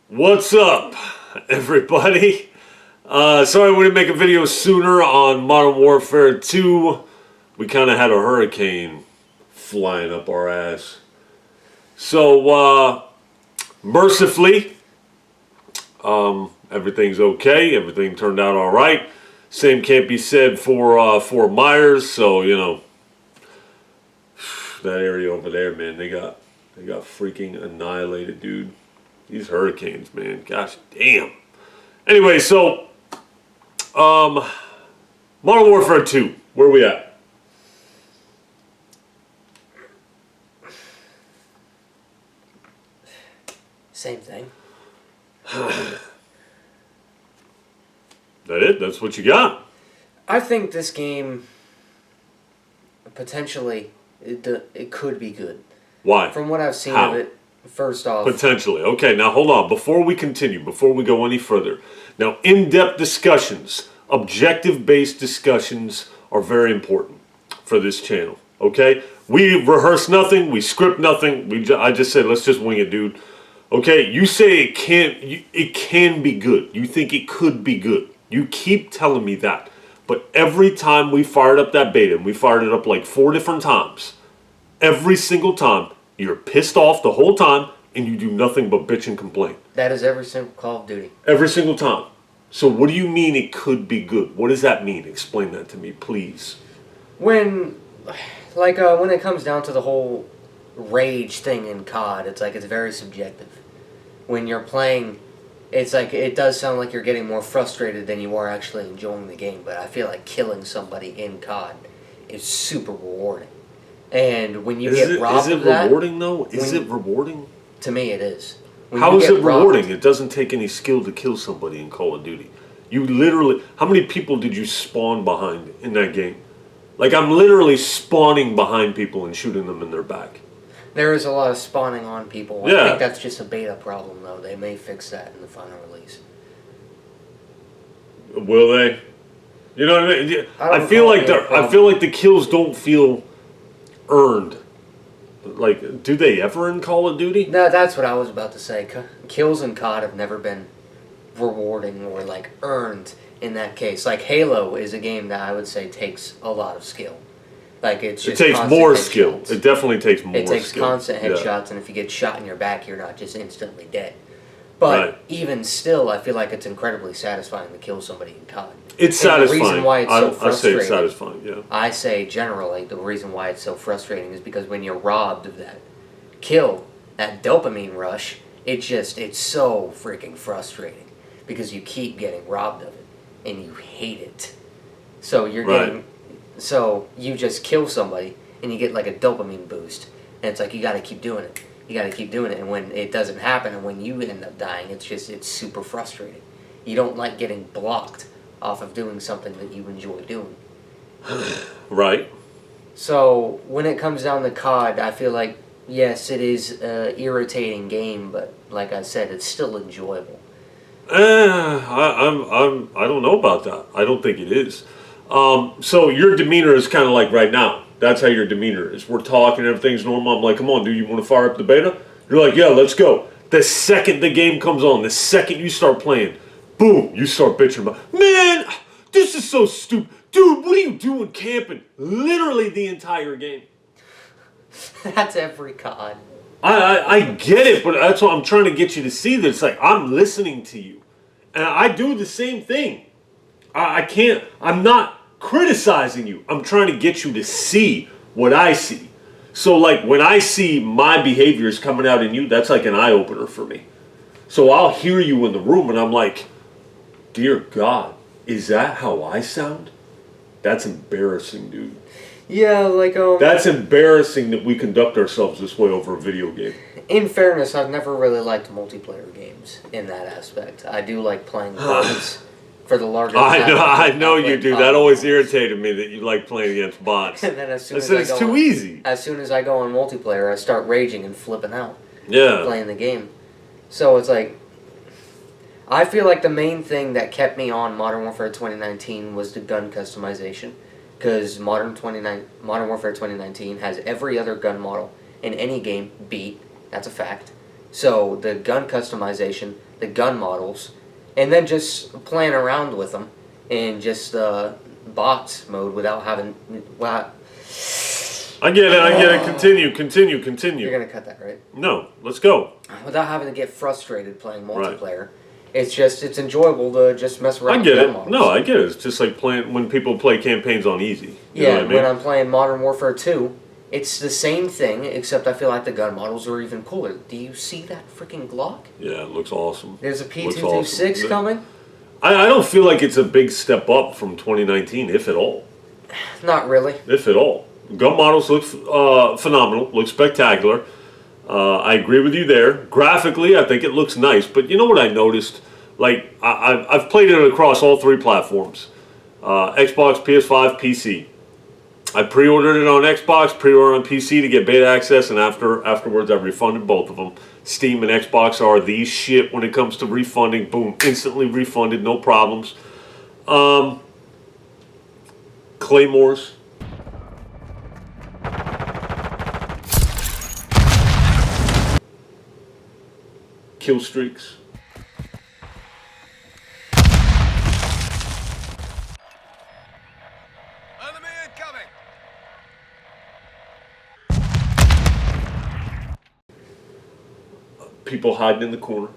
What's up, everybody? Sorry we didn't make a video sooner on Modern Warfare 2. We kind of had a hurricane flying up our ass. So, mercifully, everything's okay. Everything turned out all right. Same can't be said for Fort Myers. So, that area over there, man, they got freaking annihilated, dude. These hurricanes, man. Gosh damn. Anyway, so Modern Warfare 2, where are we at? Same thing. That it? That's what you got? I think this game potentially it could be good. Why? From what I've seen How? of it, first off, Potentially. Okay, now hold on. Before we continue, before we go any further. Now, in-depth discussions, objective-based discussions are very important for this channel. Okay? We rehearse nothing. We script nothing. I just said, let's just wing it, dude. Okay? You say it can be good. You think it could be good. You keep telling me that. But every time we fired up that beta, and we fired it up like 4 different times, every single time, you're pissed off the whole time, and you do nothing but bitch and complain. that is every single Call of Duty. Every single time. So what do you mean it could be good? What does that mean? Explain that to me, please. When it comes down to the whole rage thing in COD, it's very subjective. When you're playing, it's like it does sound like you're getting more frustrated than you are actually enjoying the game. But I feel like killing somebody in COD is super rewarding. And when you get robbed of that... Is it rewarding, though? Is it rewarding? To me, it is. How is it rewarding? It doesn't take any skill to kill somebody in Call of Duty. You literally... How many people did you spawn behind in that game? Like, I'm literally spawning behind people and shooting them in their back. There is a lot of spawning on people. Yeah. I think that's just a beta problem, though. They may fix that in the final release. Will they? You know what I mean? I feel like the kills don't feel earned. Like, do they ever in Call of Duty? No, that's what I was about to say. Kills in COD have never been rewarding or, earned in that case. Like, Halo is a game that I would say takes a lot of skill. Like, it's just It takes more skill. It definitely takes more skill. It takes constant headshots, and if you get shot in your back, you're not just instantly dead. But even still, I feel like it's incredibly satisfying to kill somebody in COD. It's satisfying. The reason why it's so frustrating. I say it's satisfying, yeah. I say generally the reason why it's so frustrating is because when you're robbed of that kill, that dopamine rush, it's so freaking frustrating because you keep getting robbed of it and you hate it. So so you just kill somebody and you get like a dopamine boost, and it's like you got to keep doing it. You got to keep doing it, and when it doesn't happen and when you end up dying, it's super frustrating. You don't like getting blocked off of doing something that you enjoy doing. Right. So when it comes down to COD, I feel like yes, it is an irritating game, but like I said, it's still enjoyable. I don't know about that. I don't think it is. So your demeanor is kind of like right now. That's how your demeanor is. We're talking, everything's normal. I'm like, come on, dude, you want to fire up the beta? You're like, yeah, let's go. The second the game comes on, the second you start playing, boom, you start bitching about, man, this is so stupid. Dude, what are you doing camping? Literally the entire game. That's every COD. I get it, but that's what I'm trying to get you to see that it's like, I'm listening to you. And I do the same thing. I'm not criticizing you. I'm trying to get you to see what I see. So like when I see my behaviors coming out in you, that's like an eye-opener for me. So I'll hear you in the room and I'm like, dear God, is that how I sound? That's embarrassing, dude. Yeah, That's embarrassing that we conduct ourselves this way over a video game. In fairness, I've never really liked multiplayer games in that aspect. I do like playing bots for the larger... I know you do. That always irritated me that you like playing against bots. And then it's too easy. As soon as I go on multiplayer, I start raging and flipping out. Yeah. Playing the game. So it's like... I feel like the main thing that kept me on Modern Warfare 2019 was the gun customization. Because Modern Warfare 2019 has every other gun model in any game beat. That's a fact. So the gun customization, the gun models, and then just playing around with them in just bots mode without having. Well, I get it. Continue. you're gonna cut that, right? No, let's go. Without having to get frustrated playing multiplayer. It's enjoyable to just mess around I get with gun it. models. No, I get it. It's just like playing when people play campaigns on easy. You know what I mean? When I'm playing Modern Warfare 2, it's the same thing, except I feel like the gun models are even cooler. Do you see that freaking Glock? Yeah, it looks awesome. There's a P226 awesome. coming? I don't feel like it's a big step up from 2019, if at all. Not really. If at all. Gun models look phenomenal, look spectacular. I agree with you there. Graphically, I think it looks nice. But you know what I noticed? Like, I've played it across all three platforms. Xbox, PS5, PC. I pre-ordered it on Xbox, pre-ordered on PC to get beta access, and afterwards I refunded both of them. Steam and Xbox are the shit when it comes to refunding. Boom, instantly refunded, no problems. Claymores. Kill streaks. Enemy incoming! People hiding in the corner.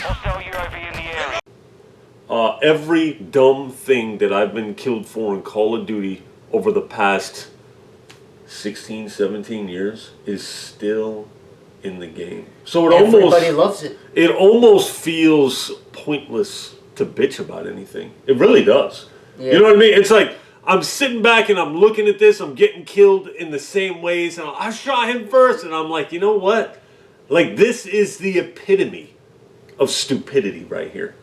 Hostile UAV in the area. Every dumb thing that I've been killed for in Call of Duty over the past 16, 17 years is still in the game. So Everybody loves it. It almost feels pointless to bitch about anything. It really does. Yeah. You know what I mean? It's like I'm sitting back and I'm looking at this. I'm getting killed in the same ways. And I shot him first. And I'm like, you know what? Like, this is the epitome of stupidity right here.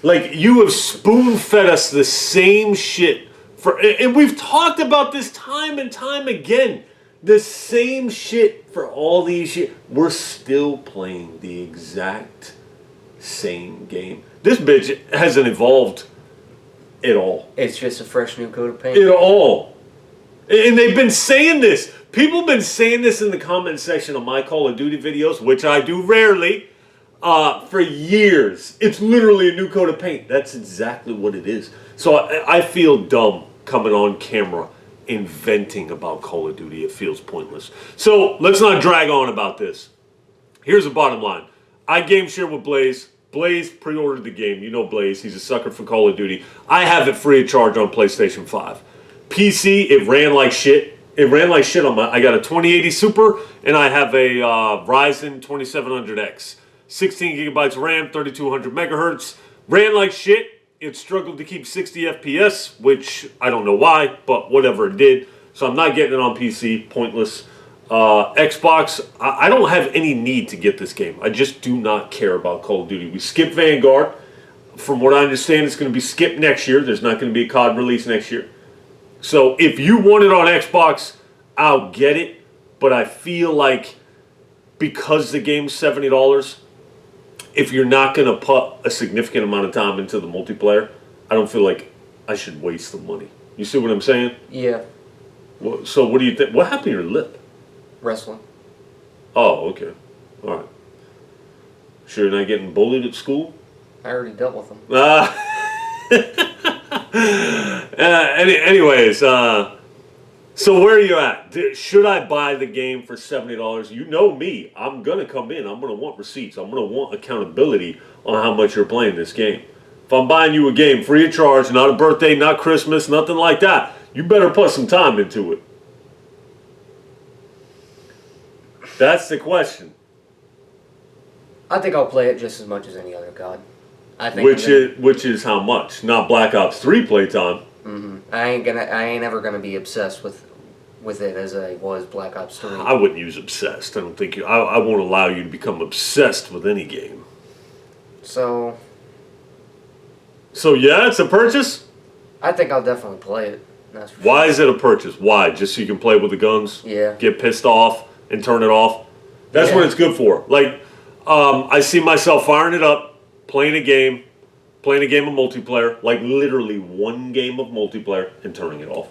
Like, you have spoon-fed us the same shit and we've talked about this time and time again. The same shit for all these years. We're still playing the exact same game. This bitch hasn't evolved at all. It's just a fresh new coat of paint. At all. And they've been saying this. People have been saying this in the comment section of my Call of Duty videos, which I do rarely, for years. It's literally a new coat of paint. That's exactly what it is. So I feel dumb coming on camera inventing about Call of Duty. It feels pointless. So let's not drag on about this. Here's the bottom line. I game share with Blaze. Blaze pre-ordered the game. You know Blaze. He's a sucker for Call of Duty. I have it free of charge on PlayStation 5. PC, it ran like shit. It ran like shit on I got a 2080 Super, and I have a Ryzen 2700X. 16 gigabytes RAM, 3200 megahertz. Ran like shit. It struggled to keep 60 FPS, which I don't know why, but whatever it did. So I'm not getting it on PC. Pointless. Xbox, I don't have any need to get this game. I just do not care about Call of Duty. We skipped Vanguard. From what I understand, it's going to be skipped next year. There's not going to be a COD release next year. So if you want it on Xbox, I'll get it. But I feel like because the game's $70, if you're not going to put a significant amount of time into the multiplayer, I don't feel like I should waste the money. You see what I'm saying? Yeah. Well, so what do you think? What happened to your lip? Wrestling. Oh, okay. All right. Sure you're not getting bullied at school? I already dealt with them. Anyways, so where are you at? Should I buy the game for $70? You know me. I'm going to come in. I'm going to want receipts. I'm going to want accountability on how much you're playing this game. If I'm buying you a game free of charge, not a birthday, not Christmas, nothing like that, you better put some time into it. That's the question. I think I'll play it just as much as any other COD. I think Which is how much? Not Black Ops 3 playtime. Mm-hmm. I ain't ever gonna be obsessed with it as I was Black Ops 3. I wouldn't use obsessed. I don't think you. I won't allow you to become obsessed with any game. So yeah, it's a purchase. I think I'll definitely play it. That's for Why sure. is it a purchase? Why? Just so you can play with the guns? Yeah. Get pissed off and turn it off? That's Yeah. what it's good for. Like, I see myself firing it up, playing a game of multiplayer, like literally one game of multiplayer, and turning it off.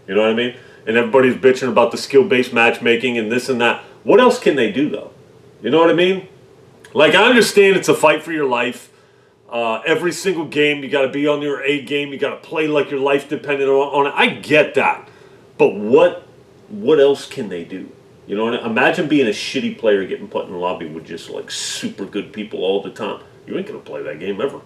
You know what I mean? And everybody's bitching about the skill-based matchmaking and this and that. What else can they do, though? You know what I mean? Like, I understand it's a fight for your life. Every single game, you got to be on your A game. You got to play like your life depended on it. I get that. But what else can they do? You know, imagine being a shitty player getting put in the lobby with just like super good people all the time. You ain't gonna play that game ever.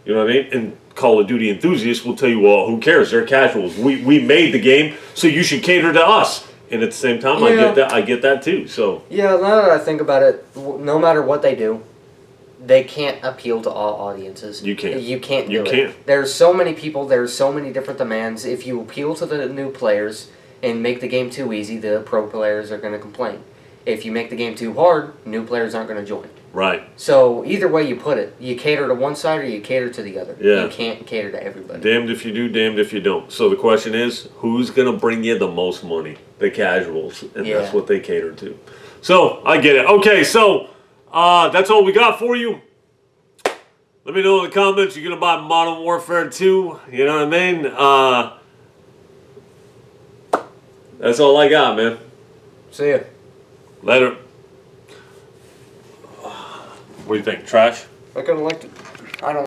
You know what I mean? And Call of Duty enthusiasts will tell you, well, who cares? They're casuals. We made the game, so you should cater to us. And at the same time, Yeah. I get that too. So Yeah, now that I think about it, no matter what they do, they can't appeal to all audiences. You can't. You can't do You it. can't. There's so many people. There's so many different demands. If you appeal to the new players and make the game too easy, the pro players are going to complain. If you make the game too hard, new players aren't going to join. right. So either way you put it, you cater to one side or you cater to the other. Yeah. You can't cater to everybody. Damned if you do, damned if you don't. So the question is, who's gonna bring you the most money? The casuals, and Yeah. that's what they cater to. So I get it. Okay, so that's all we got for you. Let me know in the comments. You're gonna buy Modern Warfare 2. You know what I mean? That's all I got, man. See ya. Later. What do you think? Trash? I kind of liked it. I don't.